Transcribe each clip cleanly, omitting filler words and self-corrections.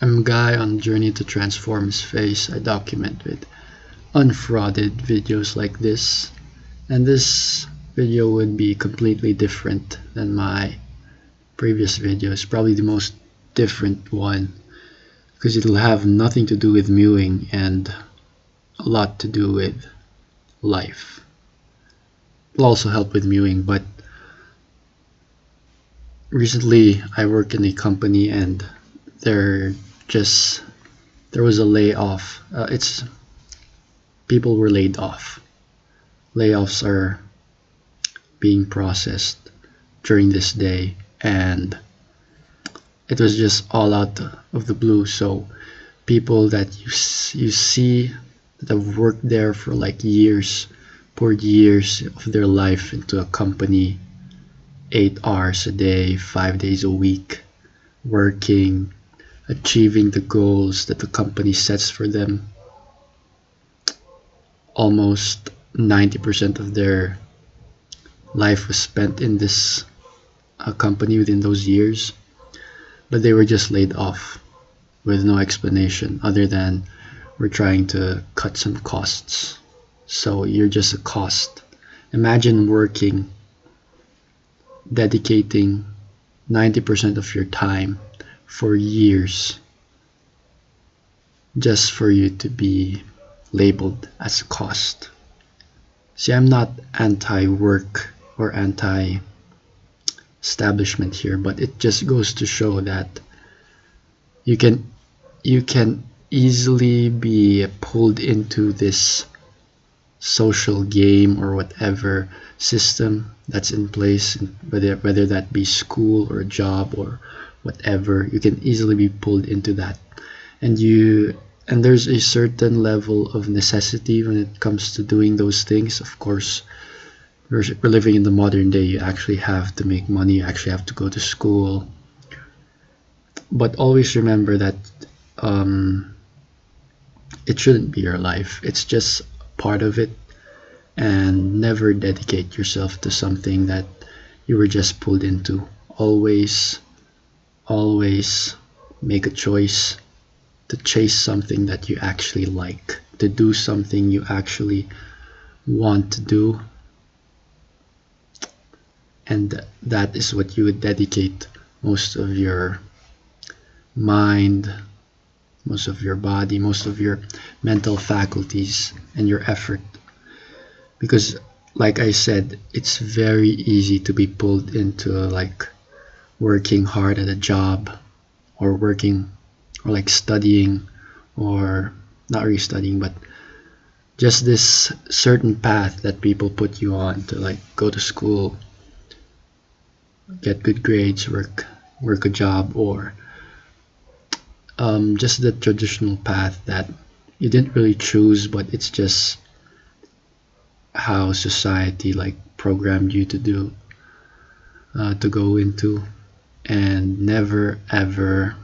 I'm a guy on a journey to transform his face. I document with unfrauded videos like this, and this video would be completely different than my previous videos, probably the most different one, because it'll have nothing to do with mewing and a lot to do with life. It'll also help with mewing, but recently I work in a company and there just there was a layoff. It's people were laid off. Layoffs are being processed during this day, and it was just all out of the blue. So people that you see that have worked there for like years, poured years of their life into a company, 8 hours a day, 5 days a week, working, achieving the goals that the company sets for them. Almost 90% of their life was spent in this company within those years, but they were just laid off with no explanation other than we're trying to cut some costs. So you're just a cost. Imagine working, dedicating 90% of your time for years just for you to be labeled as a cost. See, I'm not anti-work or anti-establishment here, but it just goes to show that you can easily be pulled into this social game or whatever system that's in place, whether that be school or a job or whatever. You can easily be pulled into that, and there's a certain level of necessity when it comes to doing those things. Of course, we're living in the modern day. You actually have to make money, you actually have to go to school, but always remember that it shouldn't be your life. It's just part of it, and never dedicate yourself to something that you were just pulled into. Always make a choice to chase something that you actually like, to do something you actually want to do, and that is what you would dedicate most of your mind, most of your body, most of your mental faculties and your effort. Because like I said, it's very easy to be pulled into like working hard at a job, or working, or like studying, or not really studying, but just this certain path that people put you on to, like go to school, get good grades, work a job, or just the traditional path that you didn't really choose, but it's just how society like programmed you to do, to go into, and never ever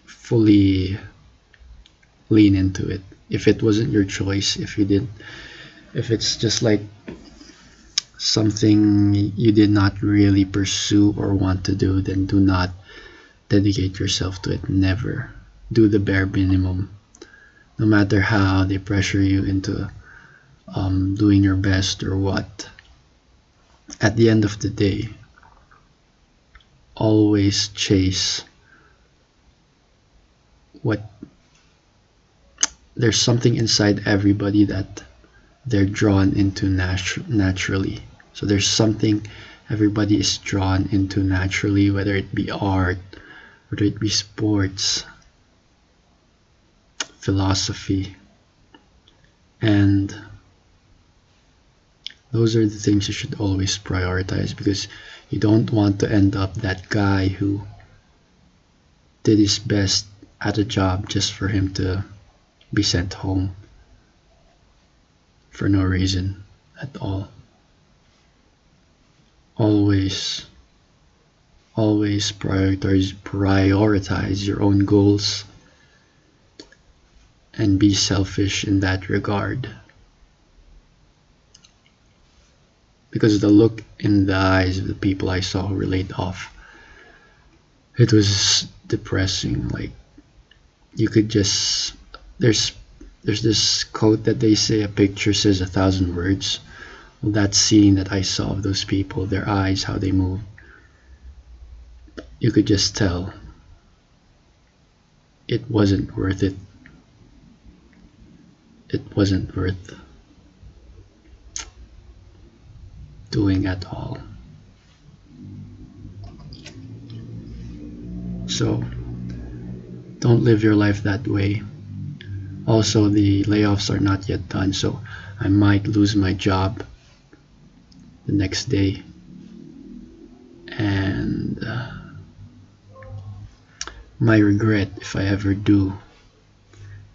fully lean into it. If it wasn't your choice, if it's just like something you did not really pursue or want to do, then do not dedicate yourself to it. Never. Do the bare minimum. No matter how they pressure you into doing your best or what, at the end of the day, always chase what there's something inside everybody that they're drawn into naturally. So there's something everybody is drawn into naturally, whether it be art, whether it be sports, philosophy, and those are the things you should always prioritize, because you don't want to end up that guy who did his best at a job just for him to be sent home for no reason at all. Always prioritize your own goals and be selfish in that regard, because the look in the eyes of the people I saw who were laid off, It was depressing. Like you could just there's there's this quote that they say a picture says a thousand words. Well, that scene that I saw of those people, their eyes, how they move, you could just tell it wasn't worth it. It wasn't worth doing at all. So don't live your life that way. Also, the layoffs are not yet done, so I might lose my job the next day. And my regret, if I ever do,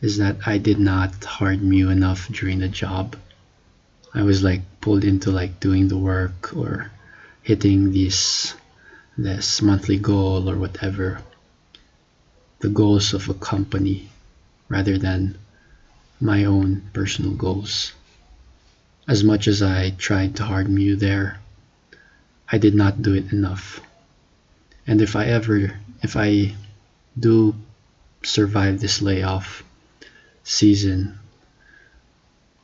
is that I did not hard Mew enough during the job. I was like pulled into like doing the work or hitting this monthly goal or whatever, the goals of a company rather than my own personal goals. As much as I tried to hard Mew there, I did not do it enough. And if I do survive this layoff season,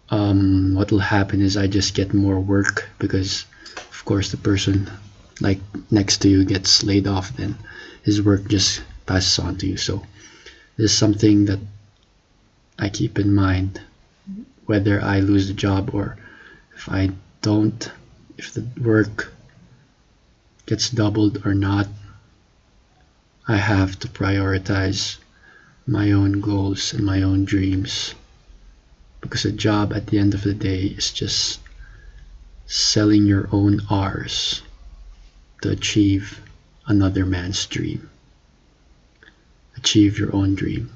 what will happen is I just get more work because, of course, the person like next to you gets laid off, then his work just passes on to you. So this is something that I keep in mind whether I lose the job or if I don't, if the work gets doubled or not, I have to prioritize my own goals and my own dreams because a job at the end of the day is just selling your own R's to achieve another man's dream. Achieve your own dream.